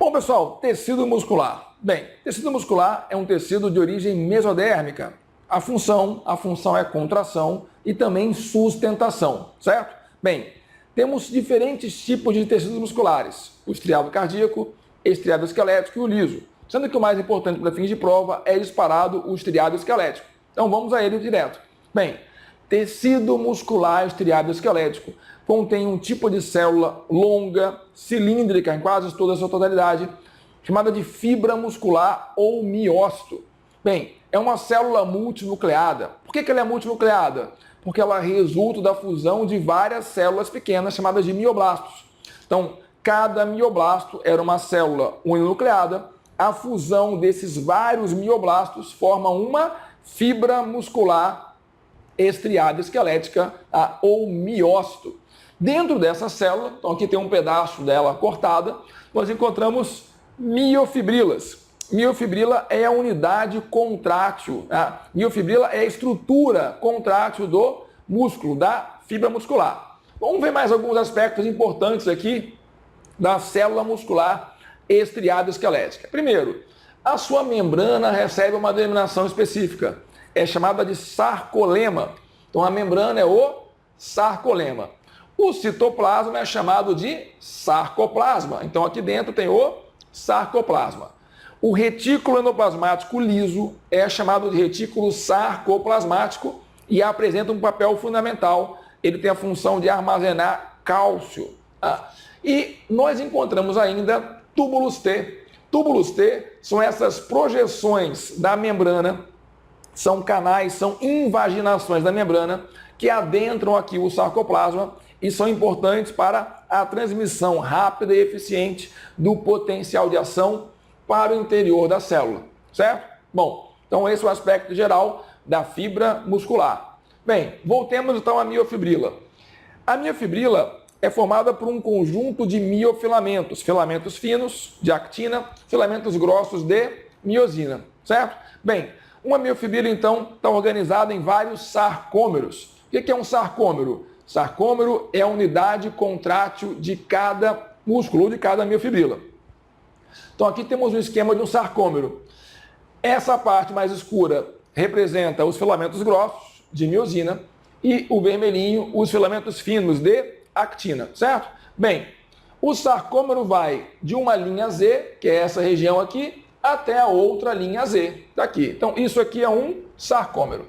Bom, pessoal, tecido muscular. Bem, tecido muscular é um tecido de origem mesodérmica. A função é contração e também sustentação, certo? Bem, temos diferentes tipos de tecidos musculares: o estriado cardíaco, estriado esquelético e o liso, sendo que o mais importante para fins de prova é disparado o estriado esquelético. Então vamos a ele direto. Bem, tecido muscular estriado esquelético contém um tipo de célula longa, cilíndrica em quase toda a sua totalidade, chamada de fibra muscular ou miócito. Bem, é uma célula multinucleada. Por que ela é multinucleada? Porque ela resulta da fusão de várias células pequenas chamadas de mioblastos. Então, cada mioblasto era uma célula uninucleada. A fusão desses vários mioblastos forma uma fibra muscular estriada esquelética ou miócito. Dentro dessa célula, então aqui tem um pedaço dela cortada, nós encontramos miofibrilas. Miofibrila é a unidade contrátil. Miofibrila é a estrutura contrátil do músculo, da fibra muscular. Vamos ver mais alguns aspectos importantes aqui da célula muscular estriada esquelética. Primeiro, a sua membrana recebe uma denominação específica. É chamada de sarcolema. Então a membrana é o sarcolema. O citoplasma é chamado de sarcoplasma. Então aqui dentro tem o sarcoplasma. O retículo endoplasmático liso é chamado de retículo sarcoplasmático e apresenta um papel fundamental. Ele tem a função de armazenar cálcio. E nós encontramos ainda túbulos T. Túbulos T são essas projeções da membrana, são canais, são invaginações da membrana que adentram aqui o sarcoplasma e são importantes para a transmissão rápida e eficiente do potencial de ação para o interior da célula, certo? Bom, então esse é o aspecto geral da fibra muscular. Bem, voltemos então à miofibrila. A miofibrila é formada por um conjunto de miofilamentos, filamentos finos de actina, filamentos grossos de miosina, certo? Bem, uma miofibrila então está organizada em vários sarcômeros. O que é um sarcômero? Sarcômero é a unidade contrátil de cada músculo ou de cada miofibrila. Então aqui temos um esquema de um sarcômero. Essa parte mais escura representa os filamentos grossos de miosina e o vermelhinho os filamentos finos de actina, certo? Bem, o sarcômero vai de uma linha Z, que é essa região aqui, até a outra linha Z, daqui. Então isso aqui é um sarcômero.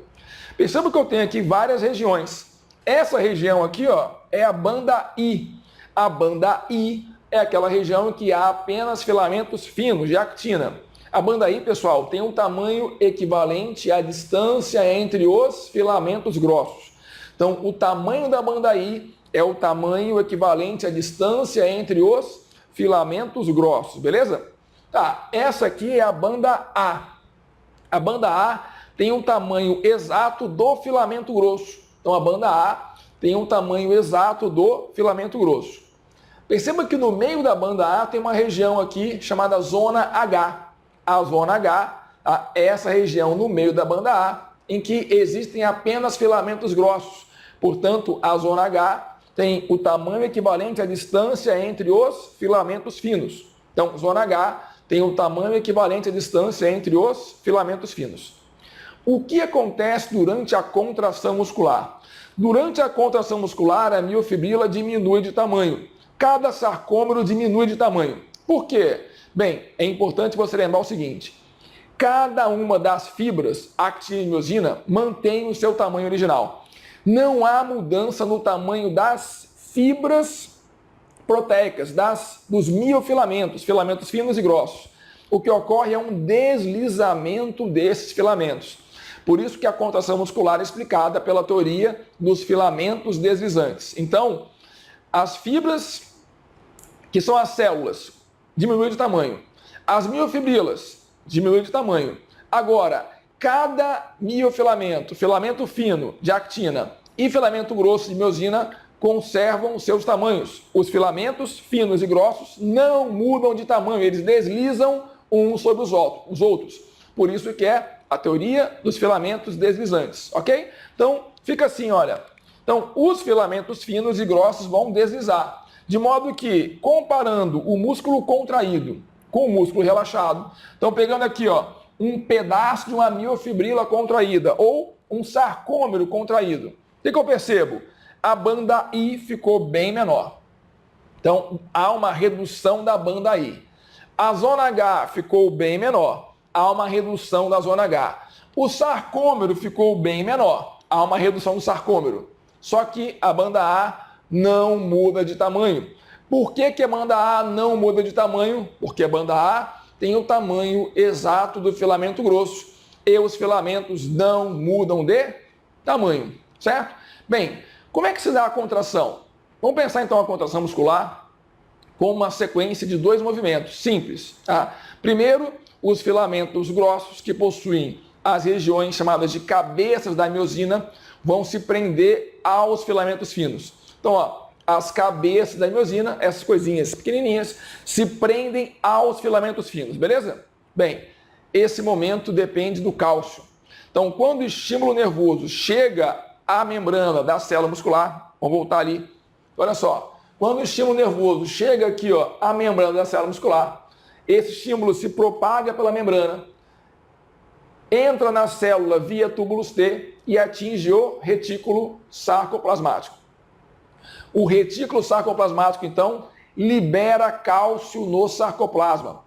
Perceba que eu tenho aqui várias regiões. Essa região aqui, ó, é a banda I. A banda I é aquela região em que há apenas filamentos finos de actina. A banda I, pessoal, tem um tamanho equivalente à distância entre os filamentos grossos. Então, o tamanho da banda I é o tamanho equivalente à distância entre os filamentos grossos, beleza? Tá, essa aqui é a banda A. A banda A tem um tamanho exato do filamento grosso. Então, a banda A tem um tamanho exato do filamento grosso. Perceba que no meio da banda A tem uma região aqui chamada zona H. A zona H é essa região no meio da banda A em que existem apenas filamentos grossos. Portanto, a zona H tem o tamanho equivalente à distância entre os filamentos finos. Então, zona H tem o tamanho equivalente à distância entre os filamentos finos. O que acontece durante a contração muscular? Durante a contração muscular, a miofibrila diminui de tamanho. Cada sarcômero diminui de tamanho. Por quê? Bem, é importante você lembrar o seguinte: cada uma das fibras, actina e miosina, mantém o seu tamanho original. Não há mudança no tamanho das fibras proteicas, dos miofilamentos, filamentos finos e grossos. O que ocorre é um deslizamento desses filamentos. Por isso que a contração muscular é explicada pela teoria dos filamentos deslizantes. Então, as fibras, que são as células, diminuem de tamanho. As miofibrilas diminuem de tamanho. Agora, cada miofilamento, filamento fino de actina e filamento grosso de miosina conservam seus tamanhos. Os filamentos finos e grossos não mudam de tamanho, eles deslizam uns sobre os outros. Por isso que é a teoria dos filamentos deslizantes, ok? Então, fica assim, olha. Então, os filamentos finos e grossos vão deslizar. De modo que, comparando o músculo contraído com o músculo relaxado. Então, pegando aqui, ó, um pedaço de uma miofibrila contraída ou um sarcômero contraído. O que eu percebo? A banda I ficou bem menor. Então, há uma redução da banda I. A zona H ficou bem menor. Há uma redução da zona H. O sarcômero ficou bem menor. Há uma redução do sarcômero. Só que a banda A não muda de tamanho. Por que a banda A não muda de tamanho? Porque a banda A tem o tamanho exato do filamento grosso e os filamentos não mudam de tamanho, certo? Bem, como é que se dá a contração? Vamos pensar então a contração muscular com uma sequência de 2 movimentos simples. Tá? Primeiro, os filamentos grossos que possuem as regiões chamadas de cabeças da miosina vão se prender aos filamentos finos. Então, ó, as cabeças da miosina, essas coisinhas pequenininhas, se prendem aos filamentos finos, beleza? Bem, esse momento depende do cálcio. Então, quando o estímulo nervoso chega à membrana da célula muscular, vamos voltar ali, olha só, quando o estímulo nervoso chega aqui, ó, à membrana da célula muscular, esse estímulo se propaga pela membrana, entra na célula via túbulos T e atinge o retículo sarcoplasmático. O retículo sarcoplasmático, então, libera cálcio no sarcoplasma.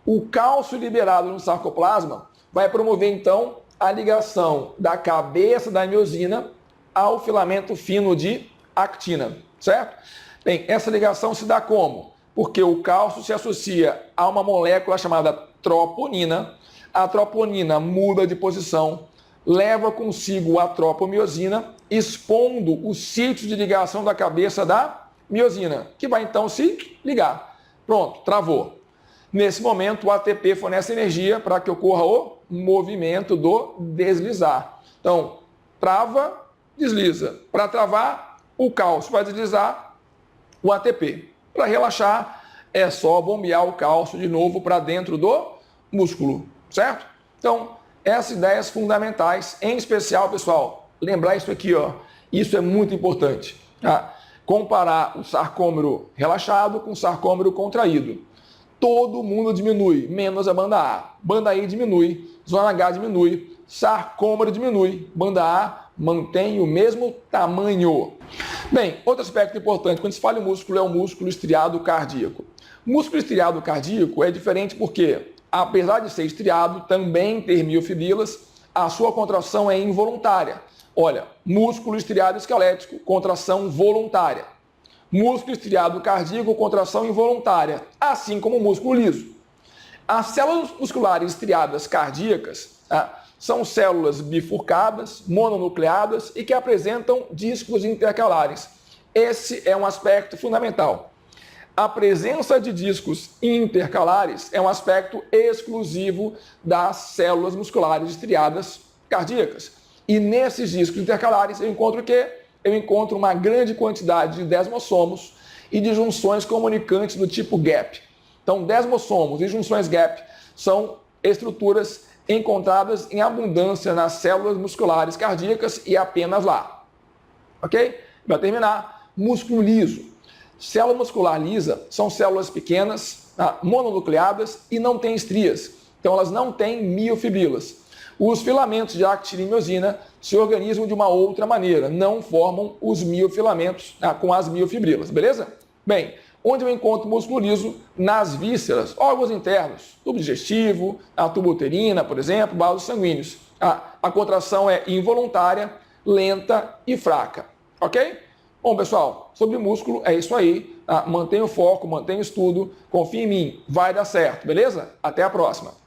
O cálcio liberado no sarcoplasma vai promover, então, a ligação da cabeça da miosina ao filamento fino de actina, certo? Bem, essa ligação se dá como? Porque o cálcio se associa a uma molécula chamada troponina. A troponina muda de posição, leva consigo a tropomiosina, expondo o sítio de ligação da cabeça da miosina, que vai então se ligar. Pronto, travou. Nesse momento, o ATP fornece energia para que ocorra o movimento do deslizar. Então, trava, desliza. Para travar, o cálcio vai deslizar o ATP. Para relaxar, é só bombear o cálcio de novo para dentro do músculo, certo? Então, essas ideias fundamentais, em especial, pessoal, lembrar isso aqui, ó, isso é muito importante, tá? Comparar o sarcômero relaxado com o sarcômero contraído. Todo mundo diminui, menos a banda A. Banda I diminui, zona H diminui, sarcômero diminui, banda A mantém o mesmo tamanho. Bem, outro aspecto importante, quando se fala em músculo, é o músculo estriado cardíaco. O músculo estriado cardíaco é diferente porque, apesar de ser estriado, também ter miofibrilas, a sua contração é involuntária. Olha, músculo estriado esquelético, contração voluntária. Músculo estriado cardíaco, contração involuntária, assim como o músculo liso. As células musculares estriadas cardíacas são células bifurcadas, mononucleadas e que apresentam discos intercalares. Esse é um aspecto fundamental. A presença de discos intercalares é um aspecto exclusivo das células musculares estriadas cardíacas. E nesses discos intercalares eu encontro o quê? Eu encontro uma grande quantidade de desmossomos e de junções comunicantes do tipo gap. Então, desmossomos e junções gap são estruturas encontradas em abundância nas células musculares cardíacas e apenas lá. Ok? Para terminar, músculo liso. Célula muscular lisa são células pequenas, mononucleadas e não têm estrias. Então, elas não têm miofibrilas. Os filamentos de actina e miosina se organizam de uma outra maneira, não formam os miofilamentos com as miofibrilas, beleza? Bem, onde eu encontro músculo liso? Nas vísceras, órgãos internos, tubo digestivo, a tubo uterina, por exemplo, vasos sanguíneos. A contração é involuntária, lenta e fraca, ok? Bom, pessoal, sobre músculo é isso aí. Mantenha o foco, mantenha o estudo, confie em mim, vai dar certo, beleza? Até a próxima.